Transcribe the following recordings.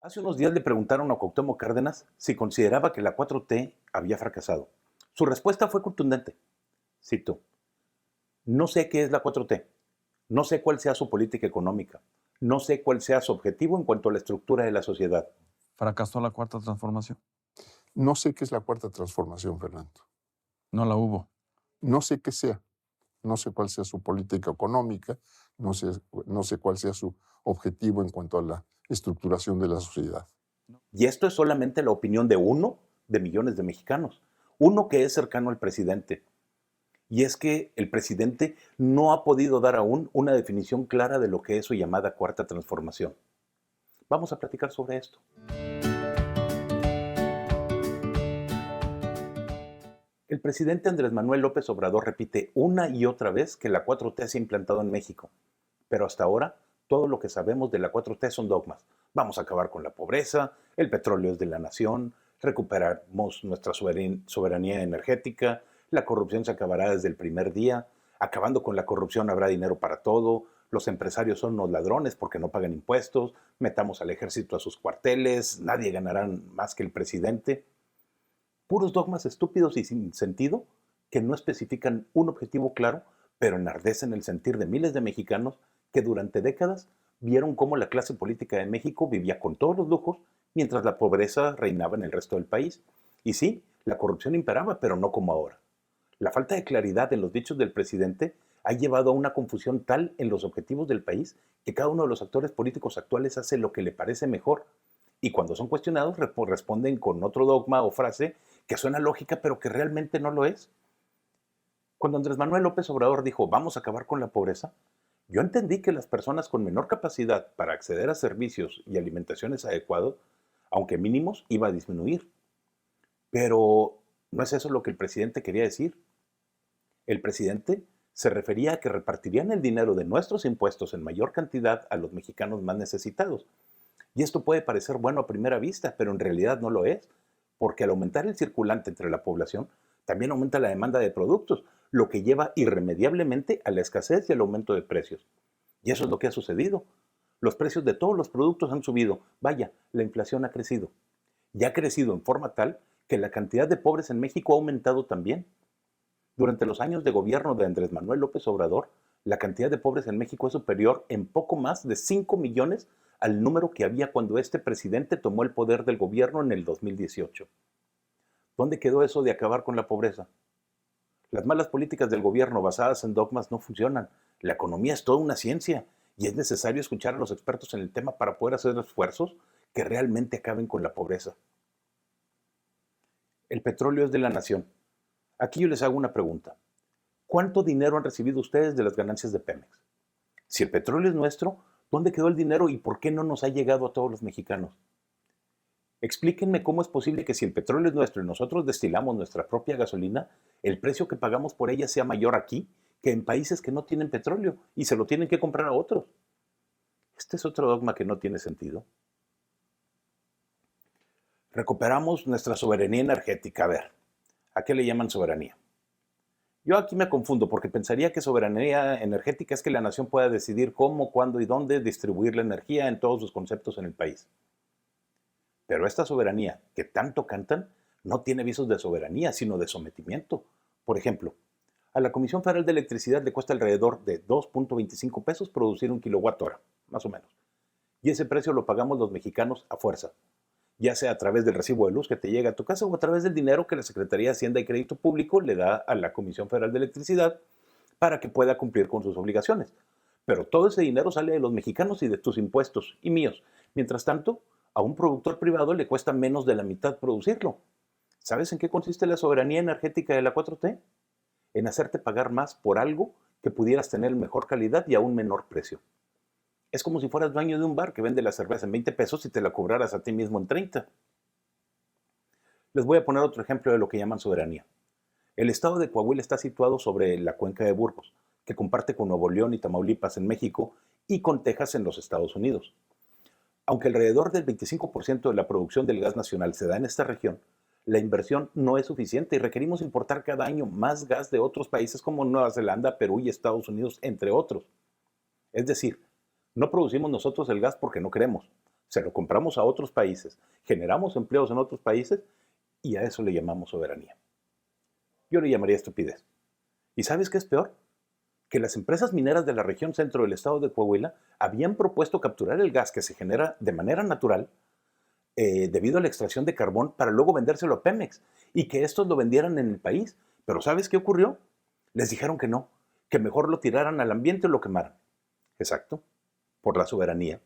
Hace unos días le preguntaron a Cuauhtémoc Cárdenas si consideraba que la 4T había fracasado. Su respuesta fue contundente. Cito: "No sé qué es la 4T, no sé cuál sea su política económica, no sé cuál sea su objetivo en cuanto a la estructura de la sociedad". ¿Fracasó la cuarta transformación? No sé qué es la cuarta transformación, Fernando. No la hubo. No sé qué sea. No sé cuál sea su política económica, no sé cuál sea su objetivo en cuanto a la estructuración de la sociedad. Y esto es solamente la opinión de uno de millones de mexicanos, uno que es cercano al presidente. Y es que el presidente no ha podido dar aún una definición clara de lo que es su llamada cuarta transformación. Vamos a platicar sobre esto. El presidente Andrés Manuel López Obrador repite una y otra vez que la 4T se ha implantado en México, pero hasta ahora todo lo que sabemos de la 4T son dogmas. Vamos a acabar con la pobreza, el petróleo es de la nación, recuperamos nuestra soberanía energética, la corrupción se acabará desde el primer día, acabando con la corrupción habrá dinero para todo, los empresarios son unos ladrones porque no pagan impuestos, metamos al ejército a sus cuarteles, nadie ganará más que el presidente. Puros dogmas estúpidos y sin sentido que no especifican un objetivo claro, pero enardecen el sentir de miles de mexicanos que durante décadas vieron cómo la clase política de México vivía con todos los lujos mientras la pobreza reinaba en el resto del país. Y sí, la corrupción imperaba, pero no como ahora. La falta de claridad en los dichos del presidente ha llevado a una confusión tal en los objetivos del país que cada uno de los actores políticos actuales hace lo que le parece mejor. Y cuando son cuestionados responden con otro dogma o frase que suena lógica pero que realmente no lo es. Cuando Andrés Manuel López Obrador dijo vamos a acabar con la pobreza, yo entendí que las personas con menor capacidad para acceder a servicios y alimentaciones adecuados, aunque mínimos, iba a disminuir. Pero no es eso lo que el presidente quería decir. El presidente se refería a que repartirían el dinero de nuestros impuestos en mayor cantidad a los mexicanos más necesitados. Y esto puede parecer bueno a primera vista, pero en realidad no lo es, porque al aumentar el circulante entre la población, también aumenta la demanda de productos, lo que lleva irremediablemente a la escasez y al aumento de precios. Y eso es lo que ha sucedido. Los precios de todos los productos han subido. Vaya, la inflación ha crecido. Y ha crecido en forma tal que la cantidad de pobres en México ha aumentado también. Durante los años de gobierno de Andrés Manuel López Obrador, la cantidad de pobres en México es superior en poco más de 5 millones al número que había cuando este presidente tomó el poder del gobierno en el 2018. ¿Dónde quedó eso de acabar con la pobreza? Las malas políticas del gobierno basadas en dogmas no funcionan. La economía es toda una ciencia y es necesario escuchar a los expertos en el tema para poder hacer esfuerzos que realmente acaben con la pobreza. El petróleo es de la nación. Aquí yo les hago una pregunta. ¿Cuánto dinero han recibido ustedes de las ganancias de Pemex? Si el petróleo es nuestro, ¿dónde quedó el dinero y por qué no nos ha llegado a todos los mexicanos? Explíquenme cómo es posible que si el petróleo es nuestro y nosotros destilamos nuestra propia gasolina, el precio que pagamos por ella sea mayor aquí que en países que no tienen petróleo y se lo tienen que comprar a otros. Este es otro dogma que no tiene sentido. Recuperamos nuestra soberanía energética. A ver, ¿a qué le llaman soberanía? Yo aquí me confundo porque pensaría que soberanía energética es que la nación pueda decidir cómo, cuándo y dónde distribuir la energía en todos sus conceptos en el país. Pero esta soberanía que tanto cantan no tiene visos de soberanía, sino de sometimiento. Por ejemplo, a la Comisión Federal de Electricidad le cuesta alrededor de 2.25 pesos producir un kilowatt hora, más o menos. Y ese precio lo pagamos los mexicanos a fuerza, ya sea a través del recibo de luz que te llega a tu casa o a través del dinero que la Secretaría de Hacienda y Crédito Público le da a la Comisión Federal de Electricidad para que pueda cumplir con sus obligaciones. Pero todo ese dinero sale de los mexicanos y de tus impuestos y míos. Mientras tanto, a un productor privado le cuesta menos de la mitad producirlo. ¿Sabes en qué consiste la soberanía energética de la 4T? En hacerte pagar más por algo que pudieras tener mejor calidad y a un menor precio. Es como si fueras dueño de un bar que vende la cerveza en 20 pesos y te la cobraras a ti mismo en 30. Les voy a poner otro ejemplo de lo que llaman soberanía. El estado de Coahuila está situado sobre la cuenca de Burgos, que comparte con Nuevo León y Tamaulipas en México y con Texas en los Estados Unidos. Aunque alrededor del 25% de la producción del gas nacional se da en esta región, la inversión no es suficiente y requerimos importar cada año más gas de otros países como Nueva Zelanda, Perú y Estados Unidos, entre otros. Es decir, no producimos nosotros el gas porque no queremos, se lo compramos a otros países, generamos empleos en otros países y a eso le llamamos soberanía. Yo le llamaría estupidez. ¿Y sabes qué es peor? Que las empresas mineras de la región centro del estado de Coahuila habían propuesto capturar el gas que se genera de manera natural debido a la extracción de carbón para luego vendérselo a Pemex y que estos lo vendieran en el país. Pero ¿sabes qué ocurrió? Les dijeron que no, que mejor lo tiraran al ambiente o lo quemaran. Exacto, por la soberanía.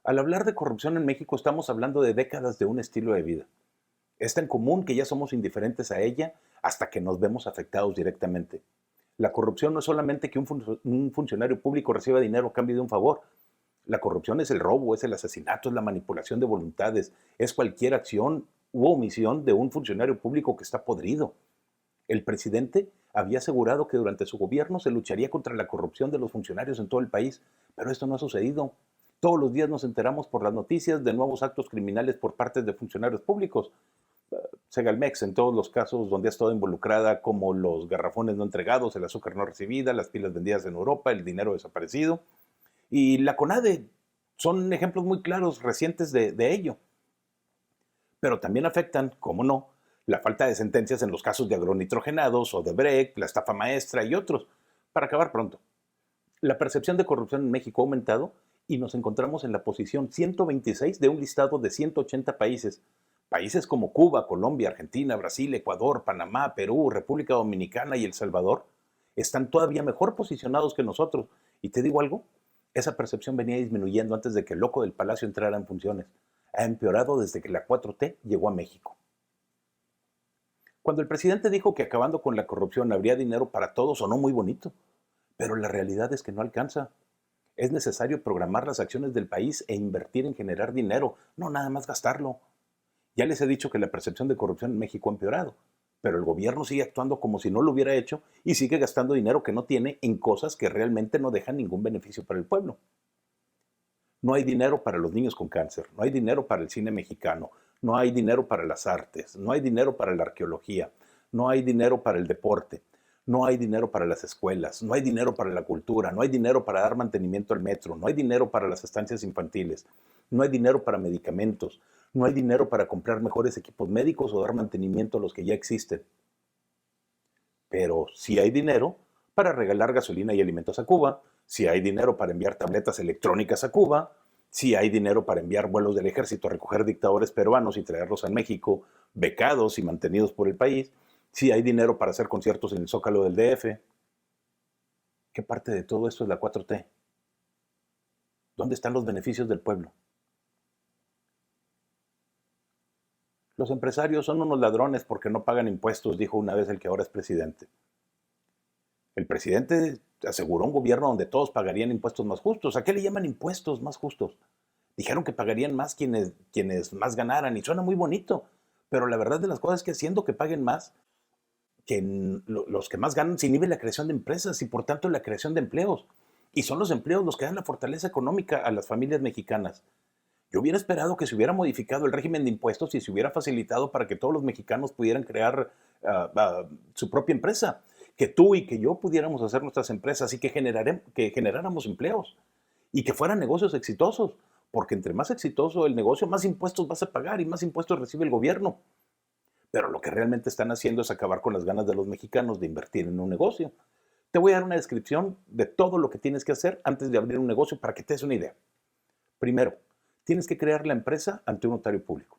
Al hablar de corrupción en México estamos hablando de décadas de un estilo de vida. Es tan común que ya somos indiferentes a ella hasta que nos vemos afectados directamente. La corrupción no es solamente que un funcionario público reciba dinero a cambio de un favor. La corrupción es el robo, es el asesinato, es la manipulación de voluntades, es cualquier acción u omisión de un funcionario público que está podrido. El presidente había asegurado que durante su gobierno se lucharía contra la corrupción de los funcionarios en todo el país, pero esto no ha sucedido. Todos los días nos enteramos por las noticias de nuevos actos criminales por parte de funcionarios públicos. Segalmex, en todos los casos donde ha estado involucrada, como los garrafones no entregados, el azúcar no recibida, las pilas vendidas en Europa, el dinero desaparecido. Y la CONADE son ejemplos muy claros, recientes de ello. Pero también afectan, cómo no, la falta de sentencias en los casos de agronitrogenados, Odebrecht, la estafa maestra y otros. Para acabar pronto, la percepción de corrupción en México ha aumentado y nos encontramos en la posición 126 de un listado de 180 países. Países como Cuba, Colombia, Argentina, Brasil, Ecuador, Panamá, Perú, República Dominicana y El Salvador están todavía mejor posicionados que nosotros. Y te digo algo, esa percepción venía disminuyendo antes de que el loco del Palacio entrara en funciones. Ha empeorado desde que la 4T llegó a México. Cuando el presidente dijo que acabando con la corrupción habría dinero para todos, sonó muy bonito, pero la realidad es que no alcanza. Es necesario programar las acciones del país e invertir en generar dinero, no nada más gastarlo. Ya les he dicho que la percepción de corrupción en México ha empeorado, pero el gobierno sigue actuando como si no lo hubiera hecho y sigue gastando dinero que no tiene en cosas que realmente no dejan ningún beneficio para el pueblo. No hay dinero para los niños con cáncer, no hay dinero para el cine mexicano, no hay dinero para las artes, no hay dinero para la arqueología, no hay dinero para el deporte, no hay dinero para las escuelas, no hay dinero para la cultura, no hay dinero para dar mantenimiento al metro, no hay dinero para las estancias infantiles, no hay dinero para medicamentos, no hay dinero para comprar mejores equipos médicos o dar mantenimiento a los que ya existen. Pero sí hay dinero para regalar gasolina y alimentos a Cuba, sí hay dinero para enviar tabletas electrónicas a Cuba, sí hay dinero para enviar vuelos del ejército a recoger dictadores peruanos y traerlos a México, becados y mantenidos por el país, sí hay dinero para hacer conciertos en el Zócalo del DF. ¿Qué parte de todo esto es la 4T? ¿Dónde están los beneficios del pueblo? Los empresarios son unos ladrones porque no pagan impuestos, dijo una vez el que ahora es presidente. El presidente aseguró un gobierno donde todos pagarían impuestos más justos. ¿A qué le llaman impuestos más justos? Dijeron que pagarían más quienes más ganaran y suena muy bonito, pero la verdad de las cosas es que haciendo que paguen más, los que más ganan se inhibe la creación de empresas y por tanto la creación de empleos. Y son los empleos los que dan la fortaleza económica a las familias mexicanas. Yo hubiera esperado que se hubiera modificado el régimen de impuestos y se hubiera facilitado para que todos los mexicanos pudieran crear su propia empresa, que tú y que yo pudiéramos hacer nuestras empresas y que generáramos empleos y que fueran negocios exitosos, porque entre más exitoso el negocio, más impuestos vas a pagar y más impuestos recibe el gobierno. Pero lo que realmente están haciendo es acabar con las ganas de los mexicanos de invertir en un negocio. Te voy a dar una descripción de todo lo que tienes que hacer antes de abrir un negocio para que te des una idea. Primero, tienes que crear la empresa ante un notario público.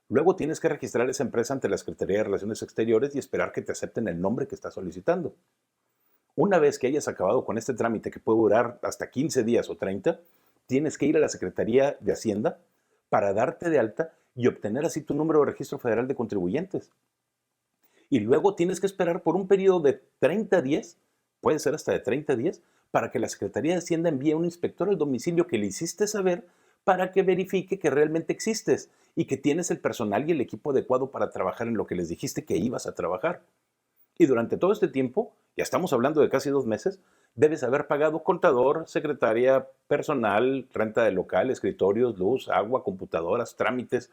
Luego tienes que registrar esa empresa ante la Secretaría de Relaciones Exteriores y esperar que te acepten el nombre que estás solicitando. Una vez que hayas acabado con este trámite, que puede durar hasta 15 días o 30, tienes que ir a la Secretaría de Hacienda para darte de alta y obtener así tu número de registro federal de contribuyentes. Y luego tienes que esperar por un periodo de 30 días, puede ser hasta de 30 días, para que la Secretaría de Hacienda envíe a un inspector al domicilio que le hiciste saber para que verifique que realmente existes y que tienes el personal y el equipo adecuado para trabajar en lo que les dijiste que ibas a trabajar. Y durante todo este tiempo, ya estamos hablando de casi 2 meses, debes haber pagado contador, secretaria, personal, renta de local, escritorios, luz, agua, computadoras, trámites,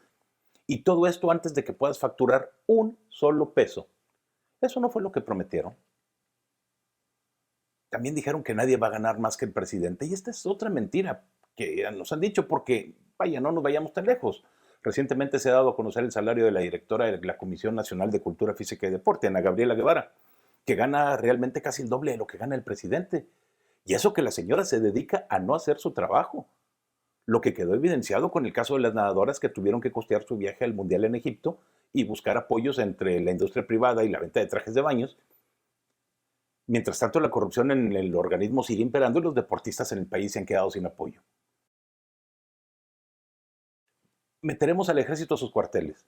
y todo esto antes de que puedas facturar un solo peso. Eso no fue lo que prometieron. También dijeron que nadie va a ganar más que el presidente, y esta es otra mentira. que nos han dicho, porque, vaya, no nos vayamos tan lejos. Recientemente se ha dado a conocer el salario de la directora de la Comisión Nacional de Cultura Física y Deporte, Ana Gabriela Guevara, que gana realmente casi el doble de lo que gana el presidente. Y eso que la señora se dedica a no hacer su trabajo. Lo que quedó evidenciado con el caso de las nadadoras que tuvieron que costear su viaje al Mundial en Egipto y buscar apoyos entre la industria privada y la venta de trajes de baños. Mientras tanto, la corrupción en el organismo sigue imperando y los deportistas en el país se han quedado sin apoyo. Meteremos al ejército a sus cuarteles.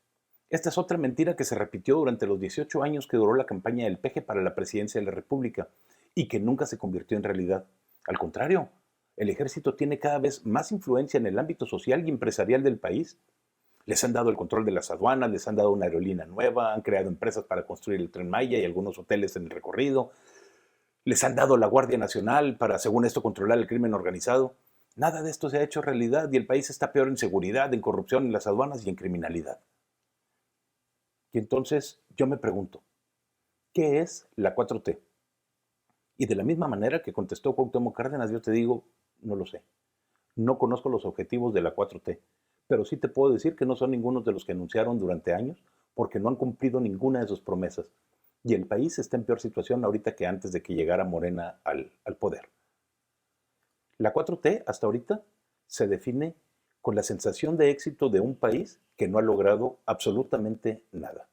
Esta es otra mentira que se repitió durante los 18 años que duró la campaña del PG para la presidencia de la República y que nunca se convirtió en realidad. Al contrario, el ejército tiene cada vez más influencia en el ámbito social y empresarial del país. Les han dado el control de las aduanas, les han dado una aerolínea nueva, han creado empresas para construir el Tren Maya y algunos hoteles en el recorrido. Les han dado la Guardia Nacional para, según esto, controlar el crimen organizado. Nada de esto se ha hecho realidad y el país está peor en seguridad, en corrupción, en las aduanas y en criminalidad. Y entonces yo me pregunto, ¿qué es la 4T? Y de la misma manera que contestó Cuauhtémoc Cárdenas, yo te digo, no lo sé. No conozco los objetivos de la 4T, pero sí te puedo decir que no son ninguno de los que anunciaron durante años, porque no han cumplido ninguna de sus promesas. Y el país está en peor situación ahorita que antes de que llegara Morena al poder. La 4T hasta ahorita se define con la sensación de éxito de un país que no ha logrado absolutamente nada.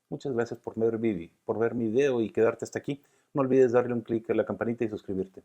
Muchas gracias por ver mi video y quedarte hasta aquí. No olvides darle un clic a la campanita y suscribirte.